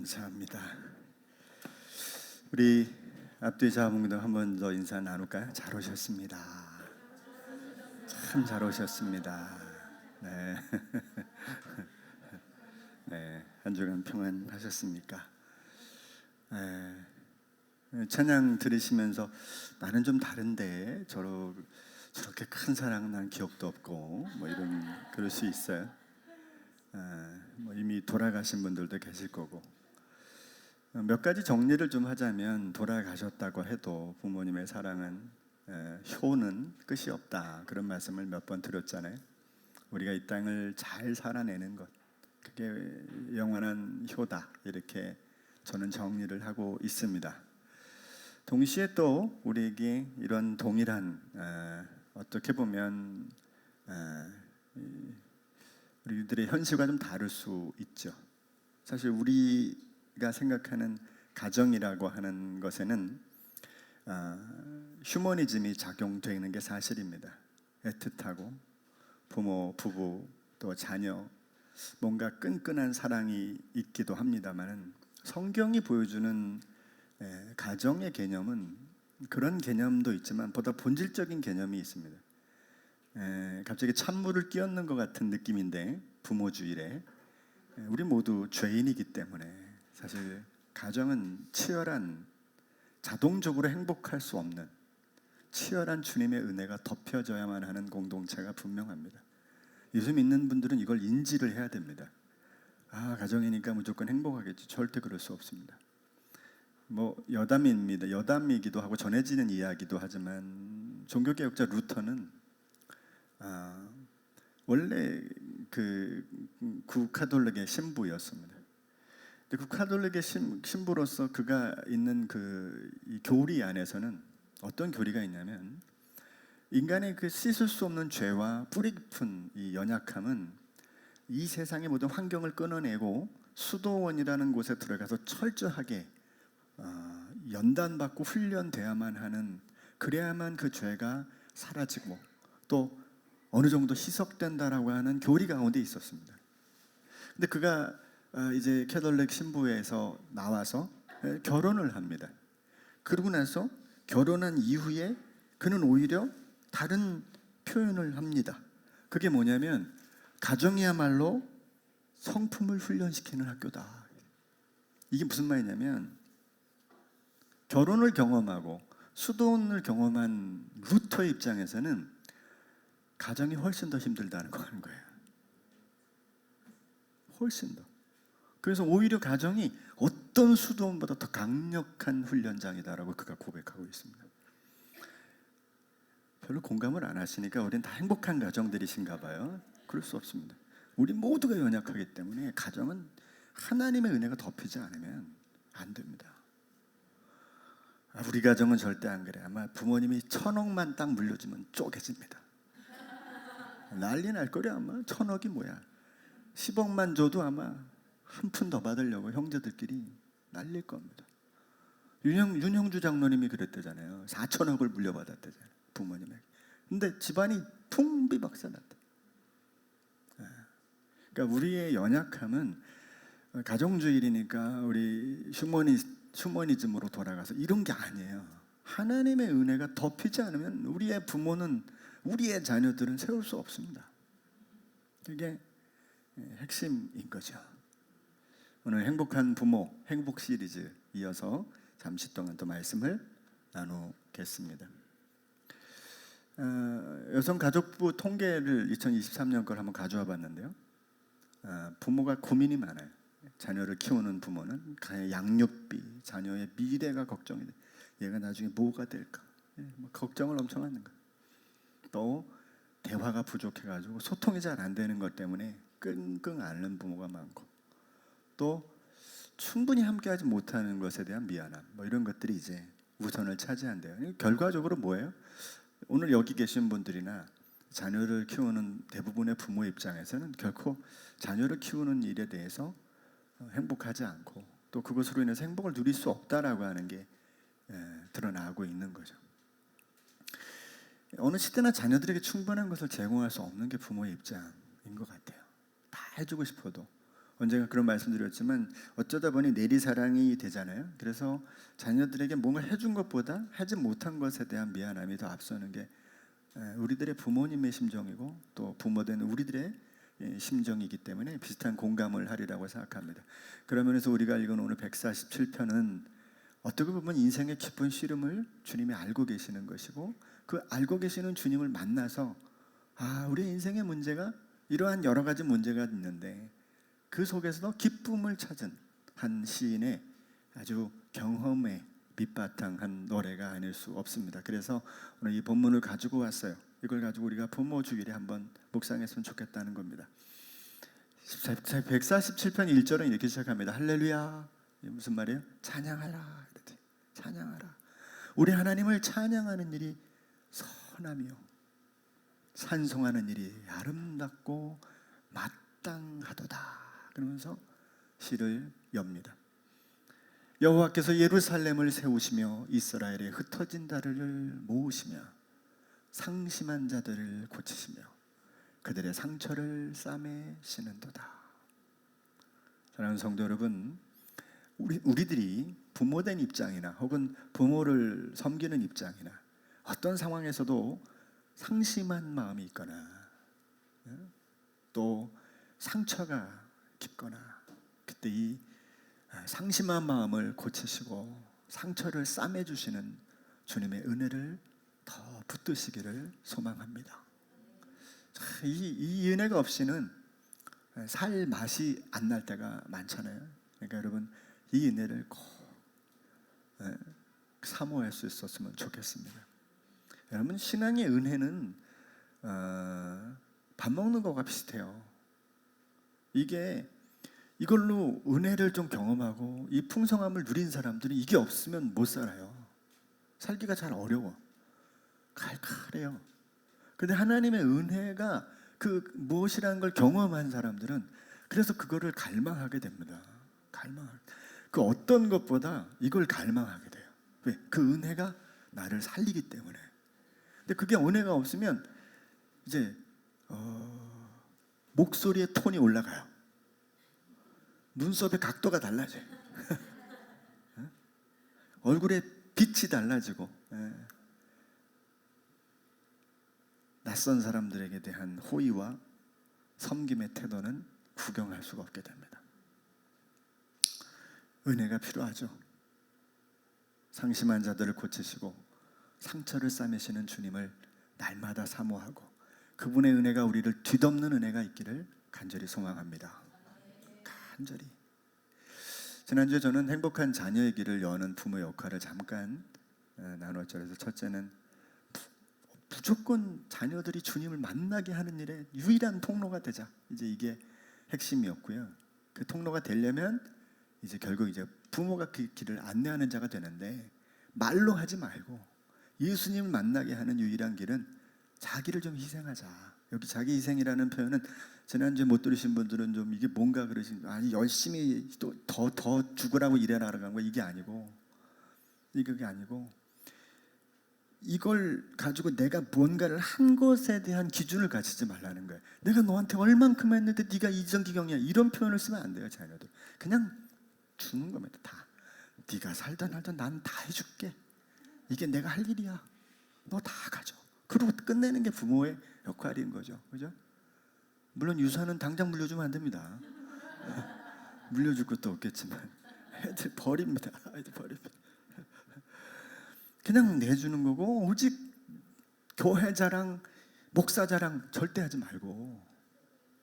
감사합니다. 우리 앞뒤 자문도 한 번 더 인사 나눌까요? 잘 오셨습니다. 참 잘 오셨습니다. 네. 네, 한 주간 평안하셨습니까? 찬양 들으시면서 나는 좀 다른데 저렇게 큰 사랑은 난 기억도 없고 뭐 이런 그럴 수 있어요. 뭐 이미 돌아가신 분들도 계실 거고 몇 가지 정리를 좀 하자면 돌아가셨다고 해도 부모님의 사랑은 효는 끝이 없다 그런 말씀을 몇 번 드렸잖아요. 우리가 이 땅을 잘 살아내는 것 그게 영원한 효다 이렇게 저는 정리를 하고 있습니다. 동시에 또 우리에게 이런 동일한 어떻게 보면 우리들의 현실과 좀 다를 수 있죠. 사실 우리가 생각하는 가정이라고 하는 것에는 휴머니즘이 작용되는 게 사실입니다. 애틋하고 부모, 부부, 또 자녀 뭔가 끈끈한 사랑이 있기도 합니다만 성경이 보여주는 가정의 개념은 그런 개념도 있지만 보다 본질적인 개념이 있습니다. 갑자기 찬물을 끼얹는 것 같은 느낌인데 부모주일에 우리 모두 죄인이기 때문에 사실 가정은 치열한 자동적으로 행복할 수 없는 치열한 주님의 은혜가 덮여져야만 하는 공동체가 분명합니다. 예수 믿는 분들은 이걸 인지를 해야 됩니다. 가정이니까 무조건 행복하겠지. 절대 그럴 수 없습니다. 뭐 여담입니다. 여담이기도 하고 전해지는 이야기도 하지만 종교개혁자 루터는 원래 그 구카톨릭의 신부였습니다. 구카톨릭의 신부로서 그가 있는 이 교리 안에서는 어떤 교리가 있냐면 인간의 그 씻을 수 없는 죄와 뿌리 깊은 이 연약함은 이 세상의 모든 환경을 끊어내고 수도원이라는 곳에 들어가서 철저하게 연단받고 훈련돼야만 하는 그래야만 그 죄가 사라지고 또 어느 정도 희석된다라고 하는 교리 가운데 있었습니다. 근데 그가 이제 캐톨릭 신부에서 나와서 결혼을 합니다. 그러고 나서 결혼한 이후에 그는 오히려 다른 표현을 합니다. 그게 뭐냐면 가정이야말로 성품을 훈련시키는 학교다. 이게 무슨 말이냐면 결혼을 경험하고 수도원을 경험한 루터의 입장에서는 가정이 훨씬 더 힘들다는 거 하는 거예요. 훨씬 더. 그래서 오히려 가정이 어떤 수도원보다 더 강력한 훈련장이다라고 그가 고백하고 있습니다. 별로 공감을 안 하시니까 우리는 다 행복한 가정들이신가 봐요. 그럴 수 없습니다. 우리 모두가 연약하기 때문에 가정은 하나님의 은혜가 덮이지 않으면 안 됩니다. 우리 가정은 절대 안 그래. 아마 부모님이 1,000억만 딱 물려주면 쪼개집니다. 난리 날 거려. 아마 1,000억이 뭐야. 10억만 줘도 아마 한 푼 더 받으려고 형제들끼리 난릴 겁니다. 윤형주 장로님이 그랬대잖아요. 4,000억을 물려받았대잖아요, 부모님에게. 근데 집안이 풍비박산났다. 그러니까 우리의 연약함은 가정주의니까 우리 휴머니즘으로 돌아가서 이런 게 아니에요. 하나님의 은혜가 덮이지 않으면 우리의 부모는 우리의 자녀들은 세울 수 없습니다. 그게 핵심인 거죠. 오늘 행복한 부모 행복 시리즈 이어서 잠시 동안 또 말씀을 나누겠습니다. 여성가족부 통계를 2023년 걸 한번 가져와 봤는데요. 부모가 고민이 많아요. 자녀를 키우는 부모는 양육비, 자녀의 미래가 걱정이 돼. 얘가 나중에 뭐가 될까? 걱정을 엄청 하는 거예요. 또 대화가 부족해가지고 소통이 잘 안 되는 것 때문에 끙끙 앓는 부모가 많고 또 충분히 함께하지 못하는 것에 대한 미안함 이런 것들이 이제 우선을 차지한대요. 결과적으로 뭐예요? 오늘 여기 계신 분들이나 자녀를 키우는 대부분의 부모 입장에서는 결코 자녀를 키우는 일에 대해서 행복하지 않고 또 그것으로 인해서 행복을 누릴 수 없다라고 하는 게 드러나고 있는 거죠. 어느 시대나 자녀들에게 충분한 것을 제공할 수 없는 게 부모의 입장인 것 같아요. 다 해주고 싶어도 언젠가 그런 말씀드렸지만 어쩌다 보니 내리사랑이 되잖아요. 그래서 자녀들에게 뭔가 해준 것보다 하지 못한 것에 대한 미안함이 더 앞서는 게 우리들의 부모님의 심정이고 또 부모된 우리들의 심정이기 때문에 비슷한 공감을 하리라고 생각합니다. 그런 면에서 우리가 읽은 오늘 147편은 어떻게 보면 인생의 깊은 씨름을 주님이 알고 계시는 것이고 그 알고 계시는 주님을 만나서 우리 인생의 문제가 이러한 여러 가지 문제가 있는데 그 속에서도 기쁨을 찾은 한 시인의 아주 경험의 밑바탕한 노래가 아닐 수 없습니다. 그래서 오늘 이 본문을 가지고 왔어요. 이걸 가지고 우리가 부모 주일에 한번 묵상했으면 좋겠다는 겁니다. 147편 1절은 이렇게 시작합니다. 할렐루야. 이게 무슨 말이에요? 찬양하라. 찬양하라. 우리 하나님을 찬양하는 일이 선하며 찬송하는 일이 아름답고 마땅하도다. 그러면서 시를 엽니다. 여호와께서 예루살렘을 세우시며 이스라엘의 흩어진 자들을 모으시며 상심한 자들을 고치시며 그들의 상처를 싸매시는도다. 사랑하는 성도 여러분, 우리들이 부모된 입장이나 혹은 부모를 섬기는 입장이나 어떤 상황에서도 상심한 마음이 있거나 또 상처가 깊거나 그때 이 상심한 마음을 고치시고 상처를 싸매주시는 주님의 은혜를 더 붙드시기를 소망합니다. 이 은혜가 없이는 살 맛이 안 날 때가 많잖아요. 그러니까 여러분 이 은혜를 꼭 사모할 수 있었으면 좋겠습니다. 여러분 신앙의 은혜는 밥 먹는 거가 비슷해요. 이걸로 은혜를 좀 경험하고 이 풍성함을 누린 사람들은 이게 없으면 못 살아요. 살기가 잘 어려워. 칼칼해요. 근데 하나님의 은혜가 그 무엇이라는 걸 경험한 사람들은 그래서 그거를 갈망하게 됩니다. 그 어떤 것보다 이걸 갈망하게 돼요. 왜? 그 은혜가 나를 살리기 때문에. 근데 그게 은혜가 없으면 이제 목소리의 톤이 올라가요. 눈썹의 각도가 달라져요. 얼굴의 빛이 달라지고 낯선 사람들에게 대한 호의와 섬김의 태도는 구경할 수가 없게 됩니다. 은혜가 필요하죠. 상심한 자들을 고치시고 상처를 싸매시는 주님을 날마다 사모하고 그분의 은혜가 우리를 뒤덮는 은혜가 있기를 간절히 소망합니다. 간절히. 지난주에 저는 행복한 자녀의 길을 여는 부모 역할을 잠깐 나눴죠. 그래서 첫째는 무조건 자녀들이 주님을 만나게 하는 일에 유일한 통로가 되자. 이제 이게 핵심이었고요. 그 통로가 되려면 이제 결국 이제 부모가 그 길을 안내하는 자가 되는데 말로 하지 말고 예수님을 만나게 하는 유일한 길은 자기를 좀 희생하자. 여기 자기 희생이라는 표현은 지난주에 못 들으신 분들은 좀 이게 뭔가 그러신 아니 열심히 또 더 죽으라고 일해라라는 거 이게 아니고 이걸 가지고 내가 뭔가를 한 것에 대한 기준을 가지지 말라는 거예요. 내가 너한테 얼만큼 했는데 네가 이정기경이야 이런 표현을 쓰면 안 돼요. 자녀들 그냥 주는 겁니다. 다 네가 살다 날다 난 다 해줄게. 이게 내가 할 일이야. 너 다 가져. 그리고 끝내는 게 부모의 역할인 거죠. 그죠? 물론 유산은 당장 물려주면 안 됩니다. 물려줄 것도 없겠지만 애들 버립니다. 그냥 내주는 거고 오직 교회 자랑, 목사 자랑 절대 하지 말고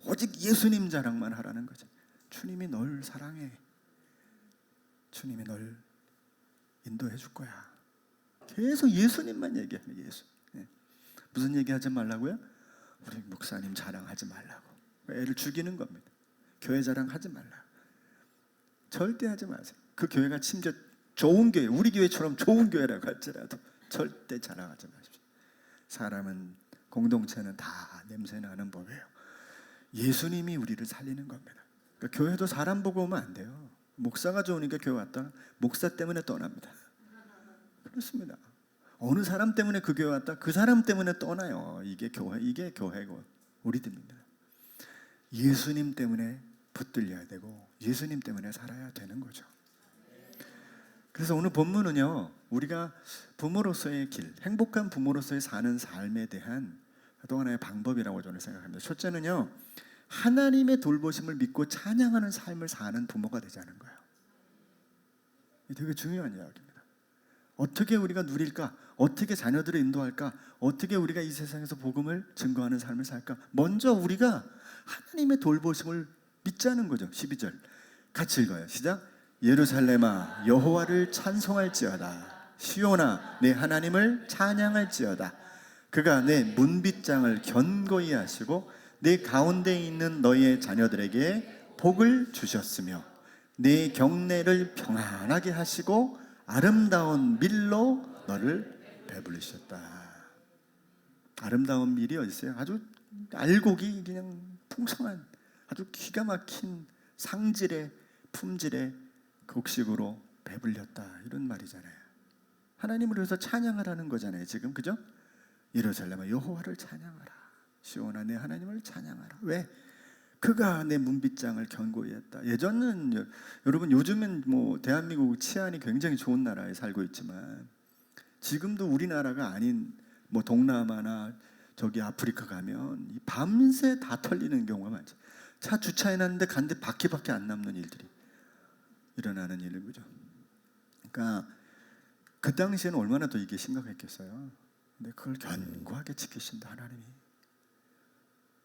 오직 예수님 자랑만 하라는 거죠. 주님이 널 사랑해. 주님이 널 인도해 줄 거야. 계속 예수님만 얘기하는 예수. 무슨 얘기하지 말라고요? 우리 목사님 자랑하지 말라고. 애를 죽이는 겁니다. 교회 자랑하지 말라. 절대 하지 마세요. 그 교회가 심지어 좋은 교회, 우리 교회처럼 좋은 교회라고 할지라도 절대 자랑하지 마십시오. 사람은 공동체는 다 냄새나는 법이에요. 예수님이 우리를 살리는 겁니다. 그러니까 교회도 사람 보고 오면 안 돼요. 목사가 좋으니까 교회 왔다. 목사 때문에 떠납니다. 그렇습니다. 어느 사람 때문에 그 교회 왔다. 그 사람 때문에 떠나요. 이게 교회고 우리들입니다. 예수님 때문에 붙들려야 되고 예수님 때문에 살아야 되는 거죠. 그래서 오늘 본문은요, 우리가 부모로서의 길, 행복한 부모로서의 사는 삶에 대한 또 하나의 방법이라고 저는 생각합니다. 첫째는요, 하나님의 돌보심을 믿고 찬양하는 삶을 사는 부모가 되자는 거예요. 이게 되게 중요한 이야기입니다. 어떻게 우리가 누릴까? 어떻게 자녀들을 인도할까? 어떻게 우리가 이 세상에서 복음을 증거하는 삶을 살까? 먼저 우리가 하나님의 돌보심을 믿자는 거죠. 12절 같이 읽어요. 시작. 예루살렘아 여호와를 찬송할지어다. 시온아 내 하나님을 찬양할지어다. 그가 내 문빗장을 견고히 하시고 내 가운데 있는 너희의 자녀들에게 복을 주셨으며 내 경내를 평안하게 하시고 아름다운 밀로 너를 배불리셨다. 아름다운 밀이 어디 있어요? 아주 알곡이 그냥 풍성한 아주 기가 막힌 상질의 품질의 곡식으로 배불렸다, 이런 말이잖아요. 하나님을 위해서 찬양하라는 거잖아요 지금, 그죠? 예루살렘아 여호와를 찬양하라. 시온아 내 하나님을 찬양하라. 왜? 그가 내 문빗장을 견고히 했다. 예전은 여러분 요즘은 뭐 대한민국 치안이 굉장히 좋은 나라에 살고 있지만 지금도 우리나라가 아닌 뭐 동남아나 저기 아프리카 가면 밤새 다 털리는 경우가 많죠. 차 주차해놨는데 간데 바퀴밖에 안 남는 일들이 일어나는 일인 거죠. 그러니까 그 당시에는 얼마나 더 이게 심각했겠어요. 근데 그걸 견고하게 지키신다 하나님이.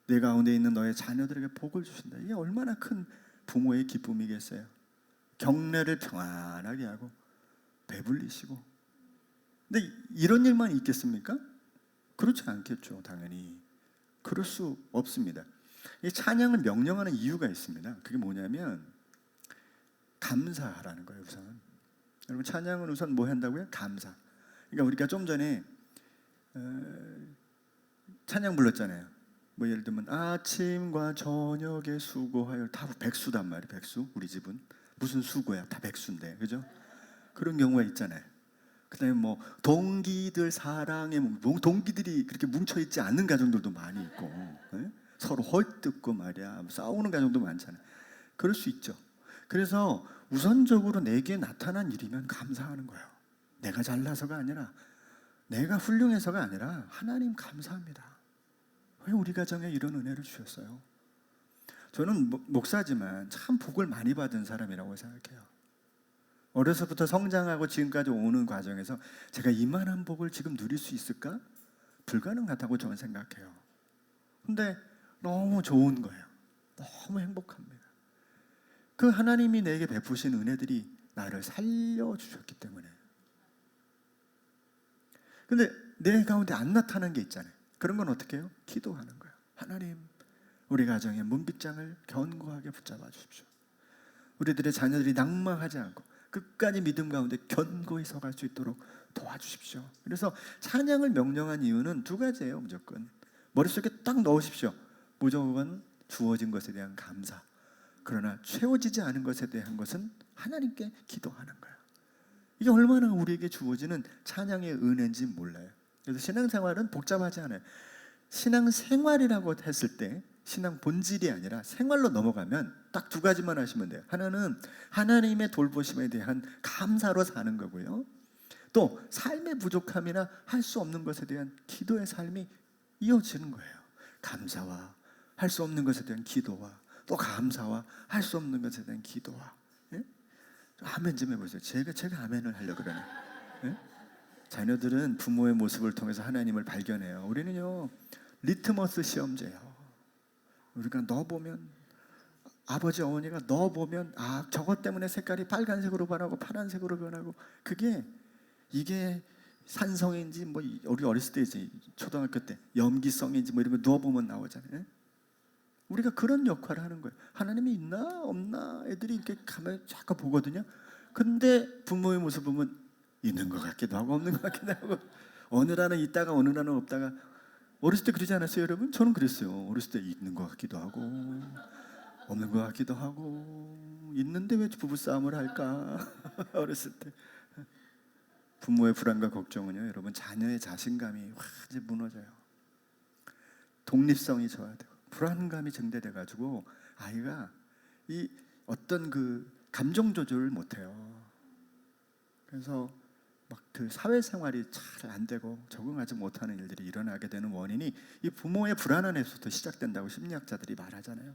내 가운데 있는 너의 자녀들에게 복을 주신다. 이게 얼마나 큰 부모의 기쁨이겠어요. 경내를 평안하게 하고 배불리시고. 근데 이런 일만 있겠습니까? 그렇지 않겠죠. 당연히 그럴 수 없습니다. 이 찬양을 명령하는 이유가 있습니다. 그게 뭐냐면 감사하라는 거예요. 우선 여러분 찬양은 우선 뭐 한다고요? 감사. 그러니까 우리가 좀 전에 찬양 불렀잖아요. 뭐 예를 들면 아침과 저녁에 수고하여, 다 백수단 말이에요. 백수. 우리 집은 무슨 수고야? 다 백수인데, 그죠? 그런 경우가 있잖아요. 그다음에 뭐 동기들 사랑에 동기들이 그렇게 뭉쳐 있지 않는 가정들도 많이 있고, 네? 서로 헐뜯고 말이야 싸우는 가정도 많잖아요. 그럴 수 있죠. 그래서 우선적으로 내게 나타난 일이면 감사하는 거예요. 내가 잘나서가 아니라, 내가 훌륭해서가 아니라 하나님 감사합니다. 왜 우리 가정에 이런 은혜를 주셨어요? 저는 목사지만 참 복을 많이 받은 사람이라고 생각해요. 어려서부터 성장하고 지금까지 오는 과정에서 제가 이만한 복을 지금 누릴 수 있을까? 불가능하다고 저는 생각해요. 근데 너무 좋은 거예요. 너무 행복합니다. 그 하나님이 내게 베푸신 은혜들이 나를 살려주셨기 때문에. 근데 내 가운데 안 나타난 게 있잖아요. 그런 건 어떻게 해요? 기도하는 거예요. 하나님, 우리 가정의 문빗장을 견고하게 붙잡아 주십시오. 우리들의 자녀들이 낭망하지 않고 끝까지 믿음 가운데 견고히 서갈 수 있도록 도와주십시오. 그래서 찬양을 명령한 이유는 두 가지예요. 무조건 머릿속에 딱 넣으십시오. 무조건 주어진 것에 대한 감사, 그러나 채워지지 않은 것에 대한 것은 하나님께 기도하는 거예요. 이게 얼마나 우리에게 주어지는 찬양의 은혜인지 몰라요. 그래서 신앙생활은 복잡하지 않아요. 신앙생활이라고 했을 때 신앙 본질이 아니라 생활로 넘어가면 딱 두 가지만 하시면 돼요. 하나는 하나님의 돌보심에 대한 감사로 사는 거고요. 또 삶의 부족함이나 할 수 없는 것에 대한 기도의 삶이 이어지는 거예요. 감사와 할 수 없는 것에 대한 기도와 또 감사와 할 수 없는 것에 대한 기도와. 예? 아멘 좀 해보세요. 제가 아멘을 하려고 그러네. 예? 자녀들은 부모의 모습을 통해서 하나님을 발견해요. 우리는요 리트머스 시험제예요. 우리가 너 보면, 아버지 어머니가 너 보면 아 저것 때문에 색깔이 빨간색으로 변하고 파란색으로 변하고, 이게 산성인지 뭐 우리 어렸을 때 이제 초등학교 때 염기성인지 뭐 이런 거 누워보면 나오잖아요. 우리가 그런 역할을 하는 거예요. 하나님이 있나 없나 애들이 이렇게 가만히 잠깐 보거든요. 근데 부모의 모습 보면 있는 것 같기도 하고 없는 것 같기도 하고, 어느 날은 있다가 어느 날은 없다가. 어렸을 때 그러지 않았어요 여러분? 저는 그랬어요. 어렸을 때 있는 것 같기도 하고 없는 것 같기도 하고. 있는데 왜 부부싸움을 할까? 어렸을 때 부모의 불안과 걱정은요 여러분, 자녀의 자신감이 완전히 무너져요. 독립성이 저하되고 불안감이 증대돼가지고 아이가 이 어떤 그 감정 조절을 못해요. 그래서 막 그 사회생활이 잘 안 되고 적응하지 못하는 일들이 일어나게 되는 원인이 이 부모의 불안함에서부터 시작된다고 심리학자들이 말하잖아요.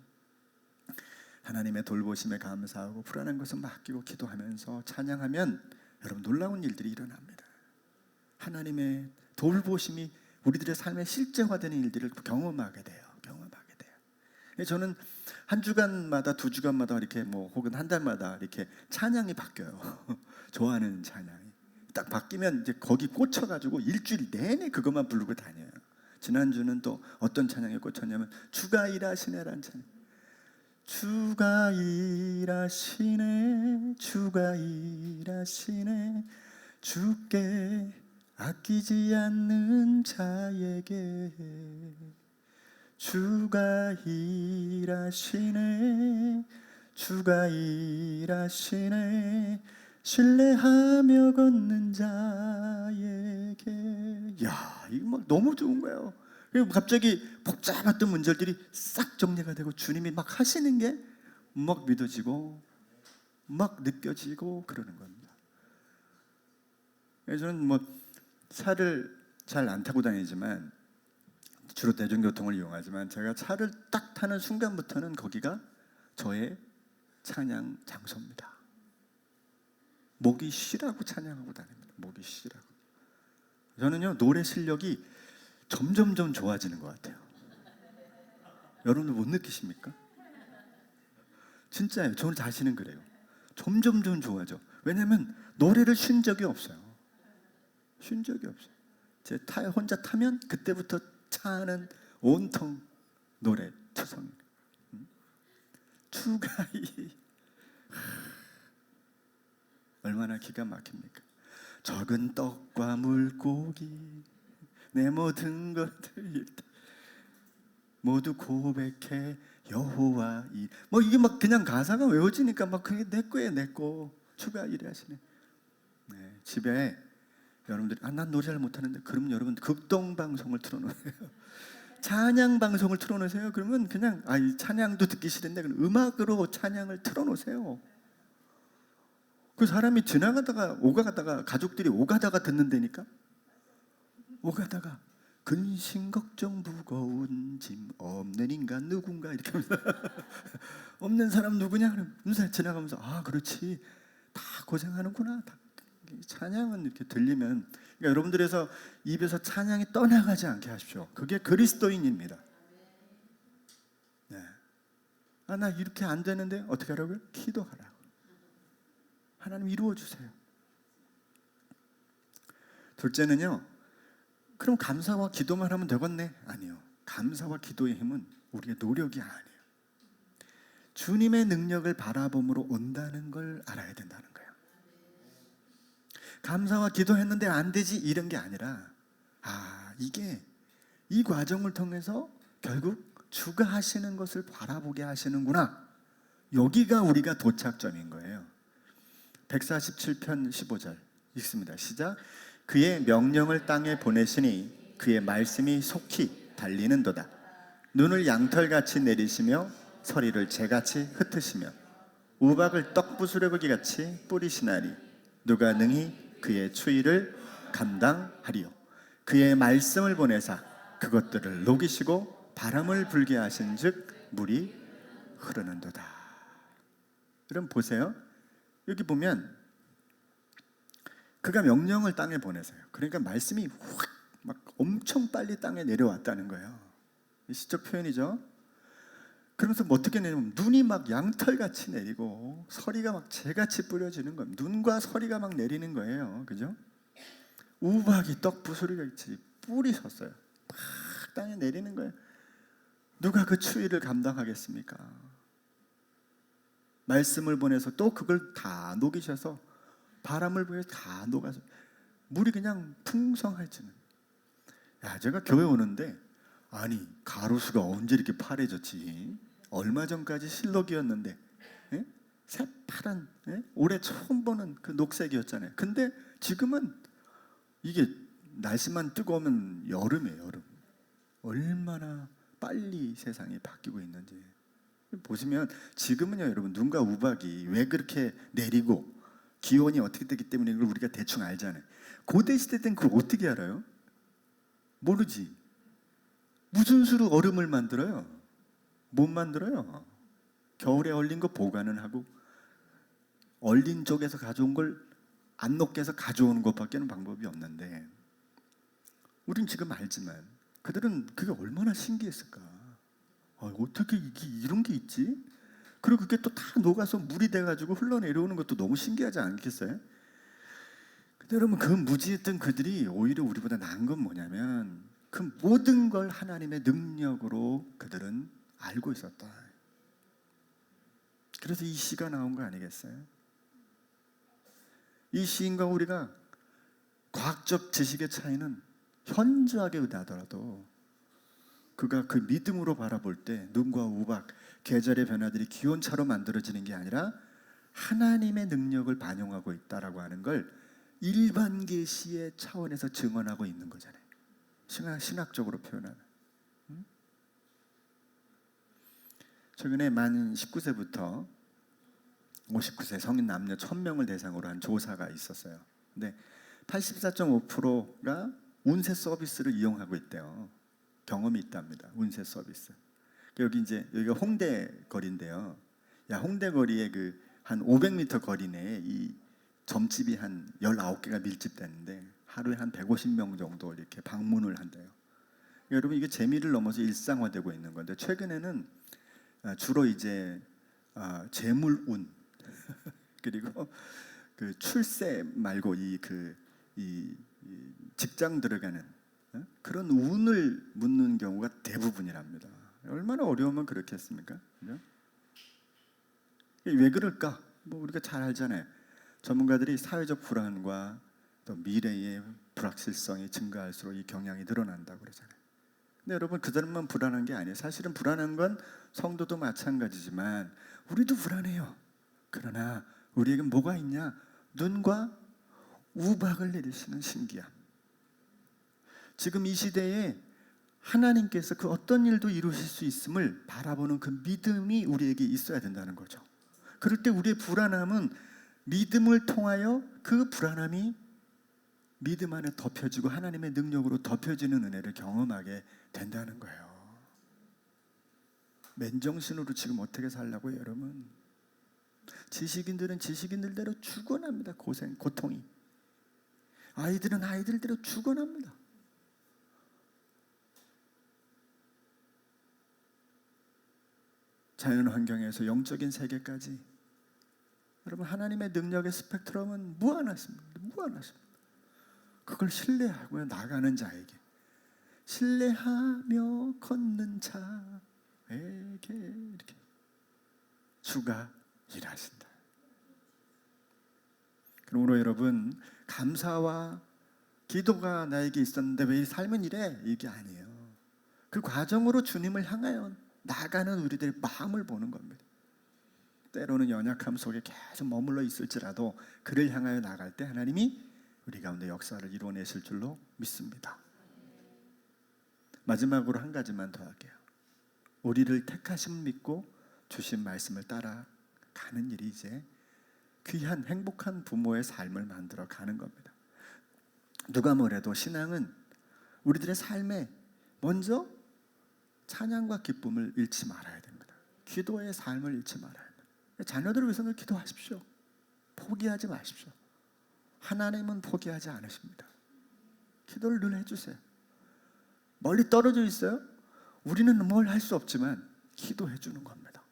하나님의 돌보심에 감사하고 불안한 것은 맡기고 기도하면서 찬양하면 여러분 놀라운 일들이 일어납니다. 하나님의 돌보심이 우리들의 삶에 실제화되는 일들을 경험하게 돼요. 저는 한 주간마다 두 주간마다 이렇게 혹은 한 달마다 이렇게 찬양이 바뀌어요. 좋아하는 찬양이 딱 바뀌면 이제 거기 꽂혀가지고 일주일 내내 그것만 부르고 다녀요. 지난주는 또 어떤 찬양에 꽂혔냐면 주가 일하시네라는 찬양. 주가 일하시네, 주가 일하시네, 주께 아끼지 않는 자에게 주가 일하시네, 주가 일하시네, 신뢰하며 걷는 자에게. 야, 이거 막 너무 좋은 거예요. 그리고 갑자기 복잡했던 문제들이 싹 정리가 되고 주님이 막 하시는 게 막 믿어지고 막 느껴지고 그러는 겁니다. 저는 차를 잘 안 타고 다니지만 주로 대중교통을 이용하지만 제가 차를 딱 타는 순간부터는 거기가 저의 찬양 장소입니다. 목이 쉬라고 찬양하고 다닙니다. 목이 쉬라고. 저는요 노래 실력이 점점점 좋아지는 것 같아요. 여러분들 못 느끼십니까? 진짜예요. 저 자신은 그래요. 점점점 좋아져. 왜냐하면 노래를 쉰 적이 없어요. 쉰 적이 없어요. 제 타에 혼자 타면 그때부터 차 안은 온통 노래 투성. 주가 얼마나 기가 막힙니까? 적은 떡과 물고기 내 모든 것들 모두 고백해 여호와 이 이게 막 그냥 가사가 외워지니까 막 그게 내 거예요. 내 거. 주가 일하시네. 네, 집에 여러분들이 난 노래 잘 못하는데 그럼 여러분 극동 방송을 틀어놓으세요. 찬양 방송을 틀어놓으세요. 그러면 그냥 이 찬양도 듣기 싫은데 그럼 음악으로 찬양을 틀어놓으세요. 그 사람이 지나가다가 오가다가 가족들이 오가다가 듣는다니까. 오가다가 근심 걱정 무거운 짐 없는 인간 누군가 이렇게 하면서 없는 사람 누구냐 그러면 지나가면서 그렇지 다 고생하는구나. 다. 찬양은 이렇게 들리면 그러니까 여러분들에서 입에서 찬양이 떠나가지 않게 하십시오. 그게 그리스도인입니다. 네. 나 이렇게 안 되는데 어떻게 하라고요? 기도하라고. 하나님 이루어 주세요. 둘째는요. 그럼 감사와 기도만 하면 되겠네? 아니요. 감사와 기도의 힘은 우리의 노력이 아니에요. 주님의 능력을 바라봄으로 온다는 걸 알아야 된다는 거예요. 감사와 기도했는데 안 되지 이런 게 아니라 이게 이 과정을 통해서 결국 주가 하시는 것을 바라보게 하시는구나. 여기가 우리가 도착점인 거예요. 147편 15절 읽습니다. 시작. 그의 명령을 땅에 보내시니 그의 말씀이 속히 달리는도다. 눈을 양털같이 내리시며 서리를 재같이 흩으시며 우박을 떡부스러기같이 뿌리시나니 누가 능히 그의 추위를 감당하리요. 그의 말씀을 보내사 그것들을 녹이시고 바람을 불게 하신즉 물이 흐르는도다. 여러분 보세요. 여기 보면 그가 명령을 땅에 보내세요. 그러니까 말씀이 확 막 엄청 빨리 땅에 내려왔다는 거예요. 시적 표현이죠. 그러면서 어떻게 내리면 눈이 막 양털같이 내리고 서리가 막 재같이 뿌려지는 거예요. 눈과 서리가 막 내리는 거예요. 그죠? 우박이 떡 부스러기같이 뿌리 섰어요. 막 땅에 내리는 거예요. 누가 그 추위를 감당하겠습니까? 말씀을 보내서 또 그걸 다 녹이셔서 바람을 보내서 다 녹아서 물이 그냥 풍성해지는. 제가 교회 오는데 가로수가 언제 이렇게 파래졌지? 얼마 전까지 실록이었는데 새파란 올해 처음 보는 그 녹색이었잖아요. 근데 지금은 이게 날씨만 뜨거우면 여름이에요. 여름. 얼마나 빨리 세상이 바뀌고 있는지. 보시면 지금은요 여러분, 눈과 우박이 왜 그렇게 내리고 기온이 어떻게 되기 때문에 이걸 우리가 대충 알잖아요. 고대 시대 때는 그걸 어떻게 알아요? 모르지. 무슨 수로 얼음을 만들어요? 못 만들어요. 겨울에 얼린 거 보관은 하고 얼린 쪽에서 가져온 걸 안 녹게 해서 가져오는 것밖에는 방법이 없는데, 우린 지금 알지만 그들은 그게 얼마나 신기했을까. 어떻게 이런 게 있지? 그리고 그게 또 다 녹아서 물이 돼가지고 흘러내려오는 것도 너무 신기하지 않겠어요? 근데 여러분, 그 무지했던 그들이 오히려 우리보다 나은 건 뭐냐면 그 모든 걸 하나님의 능력으로 그들은 알고 있었다. 그래서 이 시가 나온 거 아니겠어요? 이 시인과 우리가 과학적 지식의 차이는 현저하게 의하더라도 그가 그 믿음으로 바라볼 때 눈과 우박, 계절의 변화들이 기온차로 만들어지는 게 아니라 하나님의 능력을 반영하고 있다라고 하는 걸 일반 계시의 차원에서 증언하고 있는 거잖아요. 신학적으로 표현하는. 최근에 만 19세부터 59세 성인 남녀 1000명을 대상으로 한 조사가 있었어요. 근데 84.5%가 운세 서비스를 이용하고 있대요. 경험이 있답니다. 운세 서비스. 여기가 홍대 거리인데요. 홍대 거리에 그 한 500m 거리 내에 이 점집이 한 19개가 밀집됐는데 하루에 한 150명 정도 이렇게 방문을 한대요. 여러분, 이게 재미를 넘어서 일상화되고 있는 건데, 최근에는 주로 이제 재물운 그리고 그 출세 말고 이 직장 들어가는 그런 운을 묻는 경우가 대부분이랍니다. 얼마나 어려우면 그렇겠습니까? 그죠? 왜 그럴까? 우리가 잘 알잖아요. 전문가들이 사회적 불안과 또 미래의 불확실성이 증가할수록 이 경향이 늘어난다고 그러잖아요. 근데 여러분, 그 사람만 불안한 게 아니에요. 사실은 불안한 건 성도도 마찬가지지만 우리도 불안해요. 그러나 우리에겐 뭐가 있냐? 눈과 우박을 내리시는 신기함. 지금 이 시대에 하나님께서 그 어떤 일도 이루실 수 있음을 바라보는 그 믿음이 우리에게 있어야 된다는 거죠. 그럴 때 우리의 불안함은 믿음을 통하여 그 불안함이 믿음 안에 덮여지고 하나님의 능력으로 덮여지는 은혜를 경험하게 된다는 거예요. 맨정신으로 지금 어떻게 살라고요, 여러분? 지식인들은 지식인들대로 죽어납니다. 고통이. 아이들은 아이들대로 죽어납니다. 자연 환경에서 영적인 세계까지 여러분, 하나님의 능력의 스펙트럼은 무한하십니다. 그걸 신뢰하고 나가는 자에게, 신뢰하며 걷는 자에게 이렇게 주가 일하신다. 그러므로 여러분, 감사와 기도가 나에게 있었는데 왜 삶은 이래? 이게 아니에요. 그 과정으로 주님을 향하여 나가는 우리들의 마음을 보는 겁니다. 때로는 연약함 속에 계속 머물러 있을지라도 그를 향하여 나갈 때 하나님이 우리 가운데 역사를 이루어내실 줄로 믿습니다. 마지막으로 한 가지만 더 할게요. 우리를 택하심을 믿고 주신 말씀을 따라가는 일이 이제 귀한 행복한 부모의 삶을 만들어 가는 겁니다. 누가 뭐래도 신앙은 우리들의 삶에 먼저 찬양과 기쁨을 잃지 말아야 됩니다. 기도의 삶을 잃지 말아야 됩니다. 자녀들을 위해서는 기도하십시오. 포기하지 마십시오. 하나님은 포기하지 않으십니다. 기도를 늘 해주세요. 멀리 떨어져 있어요? 우리는 뭘 할 수 없지만 기도해 주는 겁니다.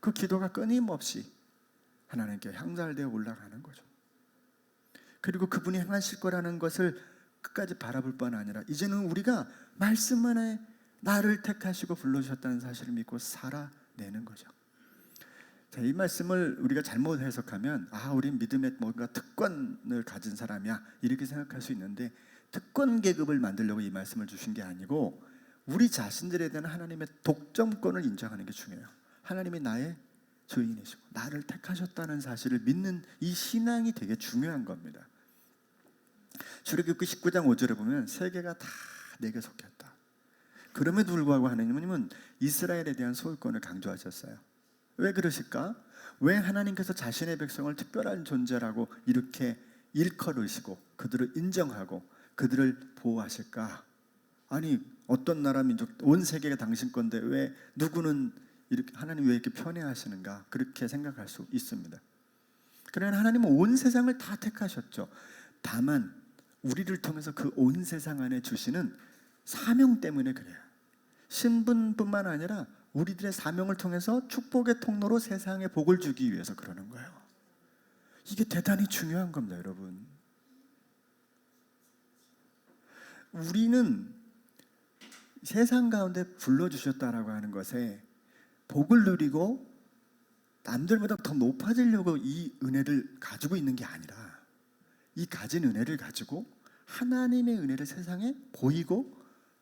그 기도가 끊임없이 하나님께 향살되어 올라가는 거죠. 그리고 그분이 행하실 거라는 것을 끝까지 바라볼 뿐 아니라 이제는 우리가 말씀 안에 나를 택하시고 불러주셨다는 사실을 믿고 살아내는 거죠. 자, 이 말씀을 우리가 잘못 해석하면 우린 믿음에 뭔가 특권을 가진 사람이야 이렇게 생각할 수 있는데, 특권 계급을 만들려고 이 말씀을 주신 게 아니고 우리 자신들에 대한 하나님의 독점권을 인정하는 게 중요해요. 하나님이 나의 주인이시고 나를 택하셨다는 사실을 믿는 이 신앙이 되게 중요한 겁니다. 출애굽기 19장 5절에 보면 세계가 다 내게 속했다. 그럼에도 불구하고 하나님은 이스라엘에 대한 소유권을 강조하셨어요. 왜 그러실까? 왜 하나님께서 자신의 백성을 특별한 존재라고 이렇게 일컬으시고 그들을 인정하고 그들을 보호하실까? 아니 어떤 나라 민족 온 세계가 당신 건데 왜 누구는 이렇게 하나님 왜 이렇게 편애하시는가? 그렇게 생각할 수 있습니다. 그러나 하나님은 온 세상을 다 택하셨죠. 다만 우리를 통해서 그 온 세상 안에 주시는 사명 때문에 그래요. 신분뿐만 아니라 우리들의 사명을 통해서 축복의 통로로 세상에 복을 주기 위해서 그러는 거예요. 이게 대단히 중요한 겁니다, 여러분. 우리는 세상 가운데 불러주셨다라고 하는 것에 복을 누리고 남들보다 더 높아지려고 이 은혜를 가지고 있는 게 아니라 이 가진 은혜를 가지고 하나님의 은혜를 세상에 보이고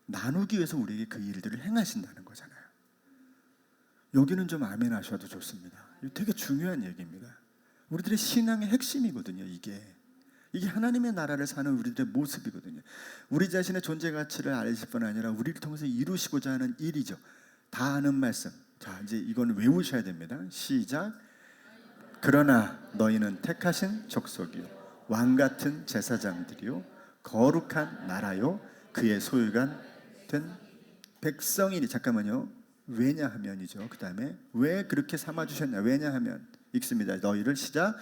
나누기 위해서 우리에게 그 일들을 행하신다는 거잖아요. 여기는 좀 아멘 하셔도 좋습니다. 이거 되게 중요한 얘기입니다. 우리들의 신앙의 핵심이거든요. 이게 하나님의 나라를 사는 우리들의 모습이거든요. 우리 자신의 존재 가치를 아실 뿐 아니라 우리를 통해서 이루시고자 하는 일이죠. 다 아는 말씀. 자, 이제 이건 외우셔야 됩니다. 시작. 그러나 너희는 택하신 족속이요 왕 같은 제사장들이요 거룩한 나라요 그의 소유가 된 백성이니. 잠깐만요. 왜냐하면이죠. 그 다음에 왜 그렇게 삼아주셨냐. 왜냐하면 읽습니다. 너희를 시작.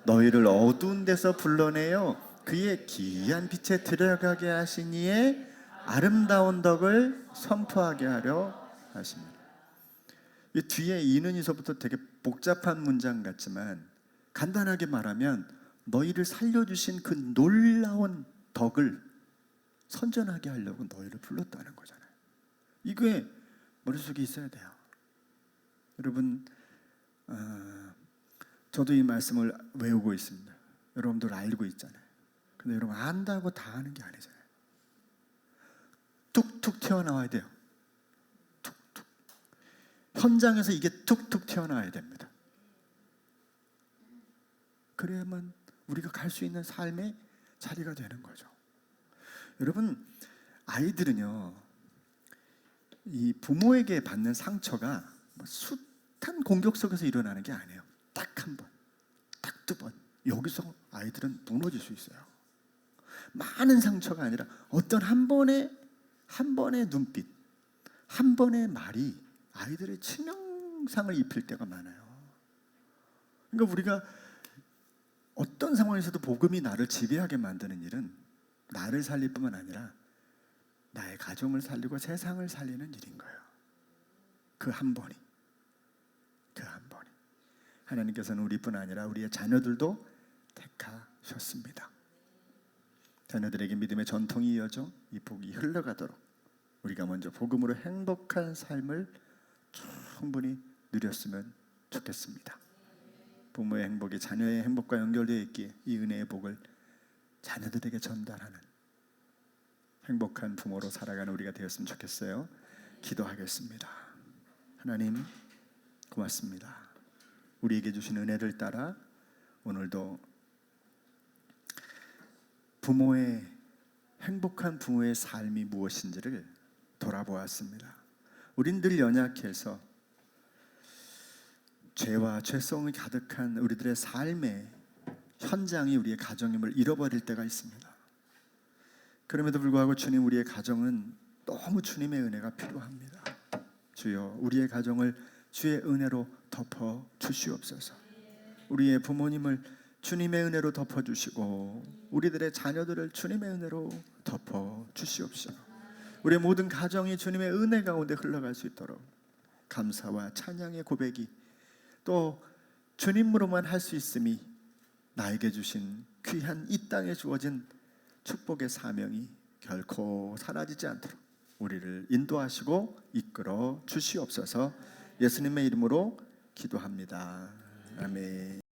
너희를 어두운 데서 불러내어 그의 기이한 빛에 들어가게 하시니에 아름다운 덕을 선포하게 하려 하십니다. 이 뒤에 이는이서부터 되게 복잡한 문장 같지만 간단하게 말하면 너희를 살려주신 그 놀라운 덕을 선전하게 하려고 너희를 불렀다는 거잖아요. 이게 머릿속에 있어야 돼요. 여러분, 저도 이 말씀을 외우고 있습니다. 여러분들 알고 있잖아요. 근데 여러분 안다고 다 하는 게 아니잖아요. 툭툭 튀어나와야 돼요. 툭툭. 현장에서 이게 툭툭 튀어나와야 됩니다. 그래야만 우리가 갈 수 있는 삶의 자리가 되는 거죠. 여러분, 아이들은요, 이 부모에게 받는 상처가 숱한 공격 속에서 일어나는 게 아니에요. 딱 한 번, 딱 두 번, 여기서 아이들은 무너질 수 있어요. 많은 상처가 아니라 어떤 한 번의 눈빛, 한 번의 말이 아이들의 치명상을 입힐 때가 많아요. 그러니까 우리가 어떤 상황에서도 복음이 나를 지배하게 만드는 일은 나를 살릴 뿐만 아니라 나의 가정을 살리고 세상을 살리는 일인 거예요. 그 한 번이. 하나님께서는 우리뿐 아니라 우리의 자녀들도 택하셨습니다. 자녀들에게 믿음의 전통이 이어져 이 복이 흘러가도록 우리가 먼저 복음으로 행복한 삶을 충분히 누렸으면 좋겠습니다. 부모의 행복이 자녀의 행복과 연결되어 있기에 이 은혜의 복을 자녀들에게 전달하는 행복한 부모로 살아가는 우리가 되었으면 좋겠어요. 기도하겠습니다. 하나님 고맙습니다. 우리에게 주신 은혜를 따라 오늘도 행복한 부모의 삶이 무엇인지를 돌아보았습니다. 우린 늘 연약해서 죄와 죄성이 가득한 우리들의 삶의 현장이 우리의 가정임을 잃어버릴 때가 있습니다. 그럼에도 불구하고 주님, 우리의 가정은 너무 주님의 은혜가 필요합니다. 주여, 우리의 가정을 주의 은혜로 덮어 주시옵소서. 우리의 부모님을 주님의 은혜로 덮어 주시고 우리들의 자녀들을 주님의 은혜로 덮어 주시옵소서. 우리의 모든 가정이 주님의 은혜 가운데 흘러갈 수 있도록 감사와 찬양의 고백이 또 주님으로만 할 수 있음이 나에게 주신 귀한 이 땅에 주어진 축복의 사명이 결코 사라지지 않도록 우리를 인도하시고 이끌어 주시옵소서. 예수님의 이름으로 기도합니다. 아멘.